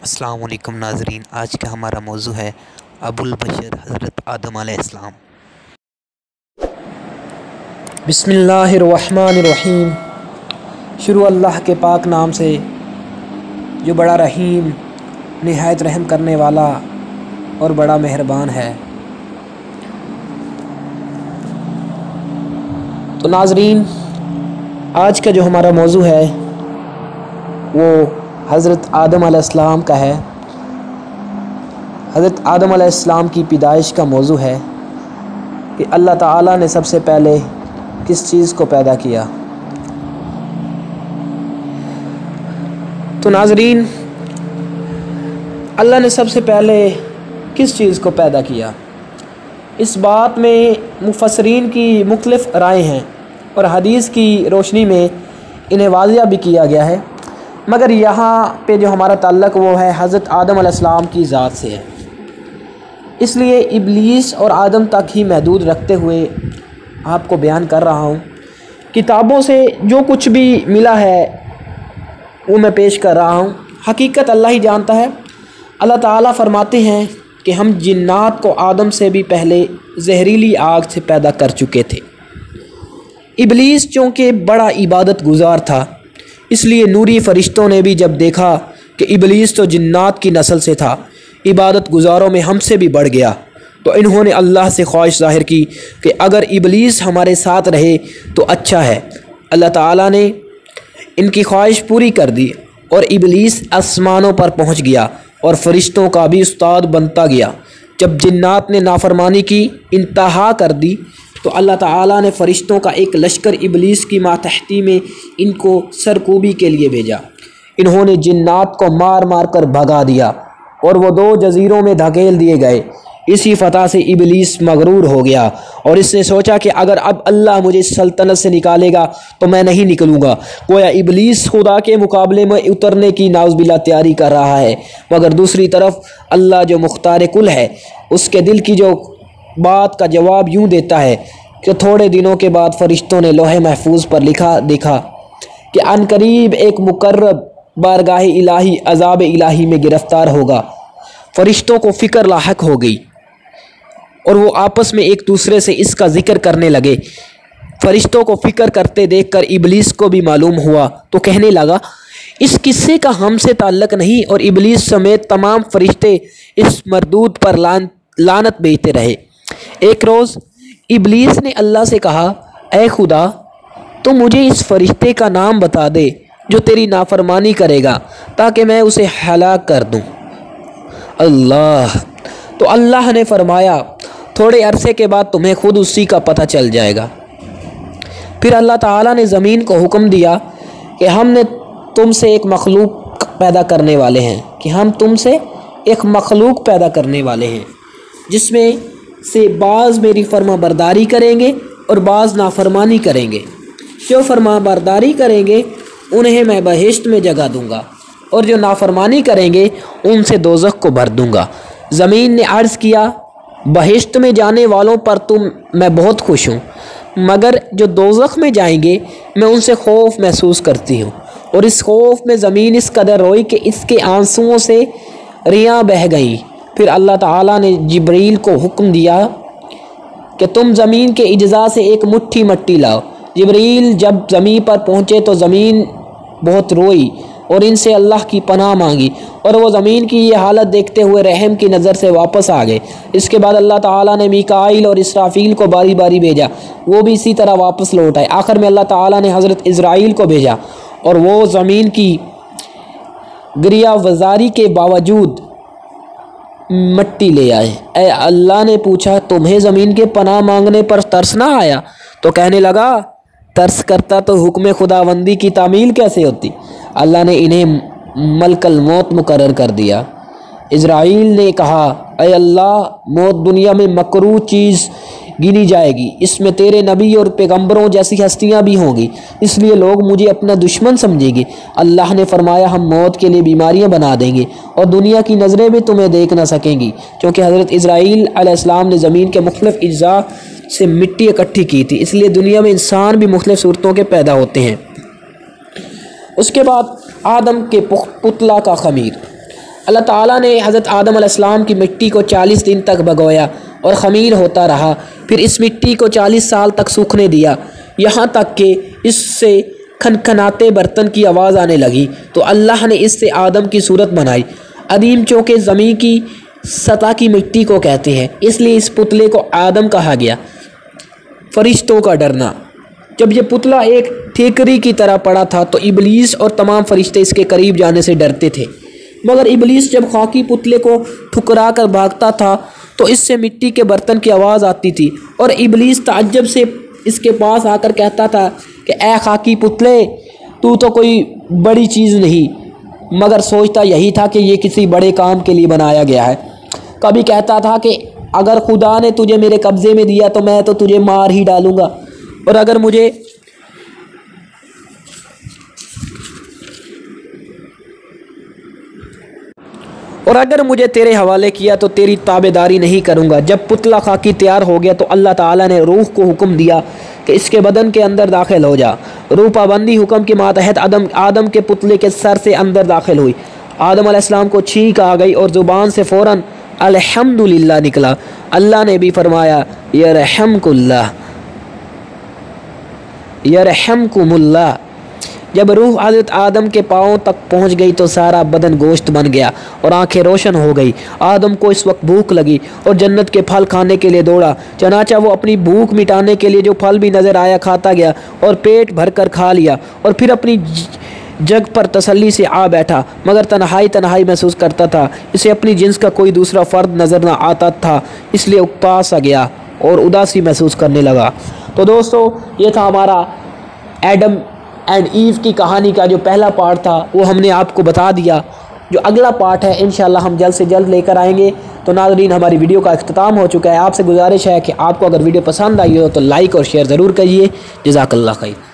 السلام علیکم ناظرین، آج کا ہمارا موضوع ہے ابوالبشر حضرت آدم علیہ السلام۔ بسم اللہ الرحمن الرحیم۔ شروع اللہ کے پاک نام سے جو بڑا رحیم، نہایت رحم کرنے والا اور بڑا مہربان ہے۔ تو ناظرین، آج کا جو ہمارا موضوع ہے وہ حضرت آدم علیہ السلام کا ہے۔ حضرت آدم علیہ السلام کی پیدائش کا موضوع ہے کہ اللہ تعالیٰ نے سب سے پہلے کس چیز کو پیدا کیا۔ تو ناظرین، اللہ نے سب سے پہلے کس چیز کو پیدا کیا، اس بات میں مفسرین کی مختلف رائے ہیں اور حدیث کی روشنی میں انہیں واضح بھی کیا گیا ہے، مگر یہاں پہ جو ہمارا تعلق وہ ہے حضرت آدم علیہ السلام کی ذات سے ہے، اس لیے ابلیس اور آدم تک ہی محدود رکھتے ہوئے آپ کو بیان کر رہا ہوں۔ کتابوں سے جو کچھ بھی ملا ہے وہ میں پیش کر رہا ہوں، حقیقت اللہ ہی جانتا ہے۔ اللہ تعالیٰ فرماتے ہیں کہ ہم جنات کو آدم سے بھی پہلے زہریلی آگ سے پیدا کر چکے تھے۔ ابلیس چونکہ بڑا عبادت گزار تھا، اس لیے نوری فرشتوں نے بھی جب دیکھا کہ ابلیس تو جنات کی نسل سے تھا، عبادت گزاروں میں ہم سے بھی بڑھ گیا، تو انہوں نے اللہ سے خواہش ظاہر کی کہ اگر ابلیس ہمارے ساتھ رہے تو اچھا ہے۔ اللہ تعالیٰ نے ان کی خواہش پوری کر دی اور ابلیس آسمانوں پر پہنچ گیا اور فرشتوں کا بھی استاد بنتا گیا۔ جب جنات نے نافرمانی کی انتہا کر دی تو اللہ تعالیٰ نے فرشتوں کا ایک لشکر ابلیس کی ماتحتی میں ان کو سرکوبی کے لیے بھیجا۔ انہوں نے جنات کو مار مار کر بھگا دیا اور وہ 2 جزیروں میں دھکیل دیے گئے۔ اسی فتح سے ابلیس مغرور ہو گیا اور اس نے سوچا کہ اگر اب اللہ مجھے اس سلطنت سے نکالے گا تو میں نہیں نکلوں گا۔ گویا ابلیس خدا کے مقابلے میں اترنے کی نعوذ باللہ تیاری کر رہا ہے، مگر دوسری طرف اللہ جو مختار کل ہے، اس کے دل کی جو بات کا جواب یوں دیتا ہے کہ تھوڑے دنوں کے بعد فرشتوں نے لوح محفوظ پر دیکھا کہ عنقریب ایک مقرب بارگاہ الہی عذاب الہی میں گرفتار ہوگا۔ فرشتوں کو فکر لاحق ہو گئی اور وہ آپس میں ایک دوسرے سے اس کا ذکر کرنے لگے۔ فرشتوں کو فکر کرتے دیکھ کر ابلیس کو بھی معلوم ہوا تو کہنے لگا، اس قصے کا ہم سے تعلق نہیں، اور ابلیس سمیت تمام فرشتے اس مردود پر لعنت بھیجتے رہے۔ ایک روز ابلیس نے اللہ سے کہا، اے خدا، تو مجھے اس فرشتے کا نام بتا دے جو تیری نافرمانی کرے گا تاکہ میں اسے ہلاک کر دوں۔ تو اللہ نے فرمایا، تھوڑے عرصے کے بعد تمہیں خود اسی کا پتہ چل جائے گا۔ پھر اللہ تعالیٰ نے زمین کو حکم دیا کہ ہم نے تم سے ایک مخلوق پیدا کرنے والے ہیں، جس میں سے بعض میری فرما برداری کریں گے اور بعض نافرمانی کریں گے۔ جو فرما برداری کریں گے انہیں میں بہشت میں جگہ دوں گا، اور جو نافرمانی کریں گے ان سے دوزخ کو بھر دوں گا۔ زمین نے عرض کیا، بہشت میں جانے والوں پر میں بہت خوش ہوں، مگر جو دوزخ میں جائیں گے میں ان سے خوف محسوس کرتی ہوں۔ اور اس خوف میں زمین اس قدر روئی کہ اس کے آنسوؤں سے ریاں بہہ گئیں۔ پھر اللہ تعالیٰ نے جبریل کو حکم دیا کہ تم زمین کے اجزاء سے ایک مٹھی مٹی لاؤ۔ جبریل جب زمین پر پہنچے تو زمین بہت روئی اور ان سے اللہ کی پناہ مانگی، اور وہ زمین کی یہ حالت دیکھتے ہوئے رحم کی نظر سے واپس آ گئے۔ اس کے بعد اللہ تعالیٰ نے میکائیل اور اسرافیل کو باری باری بھیجا، وہ بھی اسی طرح واپس لوٹ آئے۔ آخر میں اللہ تعالیٰ نے حضرت اسرائیل کو بھیجا اور وہ زمین کی گریہ وزاری کے باوجود مٹی لے آئے۔ اے اللہ نے پوچھا، تمہیں زمین کے پناہ مانگنے پر ترس نہ آیا؟ تو کہنے لگا، ترس کرتا تو حکم خداوندی کی تعمیل کیسے ہوتی؟ اللہ نے انہیں ملک الموت مقرر کر دیا۔ اسرائیل نے کہا، اے اللہ، موت دنیا میں مکروہ چیز گنی جائے گی، اس میں تیرے نبی اور پیغمبروں جیسی ہستیاں بھی ہوں گی، اس لیے لوگ مجھے اپنا دشمن سمجھیں گے۔ اللہ نے فرمایا، ہم موت کے لیے بیماریاں بنا دیں گے اور دنیا کی نظریں بھی تمہیں دیکھ نہ سکیں گی، کیونکہ حضرت اسرائیل علیہ السلام نے زمین کے مختلف اجزاء سے مٹی اکٹھی کی تھی، اس لیے دنیا میں انسان بھی مختلف صورتوں کے پیدا ہوتے ہیں۔ اس کے بعد آدم کے پتلا کا خمیر۔ اللہ تعالیٰ نے حضرت آدم علیہ السلام کی مٹی کو 40 دن تک بھگویا اور خمیر ہوتا رہا، پھر اس مٹی کو 40 سال تک سوکھنے دیا، یہاں تک کہ اس سے کھنکھناتے برتن کی آواز آنے لگی، تو اللہ نے اس سے آدم کی صورت بنائی۔ ادیم چونکہ زمین کی سطح کی مٹی کو کہتے ہیں، اس لیے اس پتلے کو آدم کہا گیا۔ فرشتوں کا ڈرنا۔ جب یہ پتلا ایک ٹھیکری کی طرح پڑا تھا تو ابلیس اور تمام فرشتے اس کے قریب جانے سے ڈرتے تھے، مگر ابلیس جب خاکی پتلے کو ٹھکرا کر بھاگتا تھا تو اس سے مٹی کے برتن کی آواز آتی تھی، اور ابلیس تعجب سے اس کے پاس آ کر کہتا تھا کہ اے خاکی پتلے، تو کوئی بڑی چیز نہیں، مگر سوچتا یہی تھا کہ یہ کسی بڑے کام کے لیے بنایا گیا ہے۔ کبھی کہتا تھا کہ اگر خدا نے تجھے میرے قبضے میں دیا تو میں تو تجھے مار ہی ڈالوں گا، اور اگر مجھے تیرے حوالے کیا تو تیری تابع داری نہیں کروں گا۔ جب پتلا خاکی تیار ہو گیا تو اللہ تعالیٰ نے روح کو حکم دیا کہ اس کے بدن کے اندر داخل ہو جا۔ روح پابندی حکم کے ماتحت آدم کے پتلے کے سر سے اندر داخل ہوئی۔ آدم علیہ السلام کو چھینک آ گئی اور زبان سے فوراً الحمدللہ نکلا۔ اللہ نے بھی فرمایا یرحمک اللہ، یرحمکم اللہ۔ جب روح حضرت آدم کے پاؤں تک پہنچ گئی تو سارا بدن گوشت بن گیا اور آنکھیں روشن ہو گئی۔ آدم کو اس وقت بھوک لگی اور جنت کے پھل کھانے کے لیے دوڑا، چنانچہ وہ اپنی بھوک مٹانے کے لیے جو پھل بھی نظر آیا کھاتا گیا اور پیٹ بھر کر کھا لیا، اور پھر اپنی جگ پر تسلی سے آ بیٹھا، مگر تنہائی محسوس کرتا تھا۔ اسے اپنی جنس کا کوئی دوسرا فرد نظر نہ آتا تھا، اس لیے اکتا سا گیا اور اداسی محسوس کرنے لگا۔ تو دوستو، یہ تھا ہمارا ایڈم اینڈ ایو کی کہانی کا جو پہلا پارٹ تھا، وہ ہم نے آپ کو بتا دیا۔ جو اگلا پارٹ ہے انشاءاللہ ہم جلد سے جلد لے کر آئیں گے۔ تو ناظرین، ہماری ویڈیو کا اختتام ہو چکا ہے۔ آپ سے گزارش ہے کہ آپ کو اگر ویڈیو پسند آئی ہو تو لائک اور شیئر ضرور کریے۔ جزاک اللہ خیر۔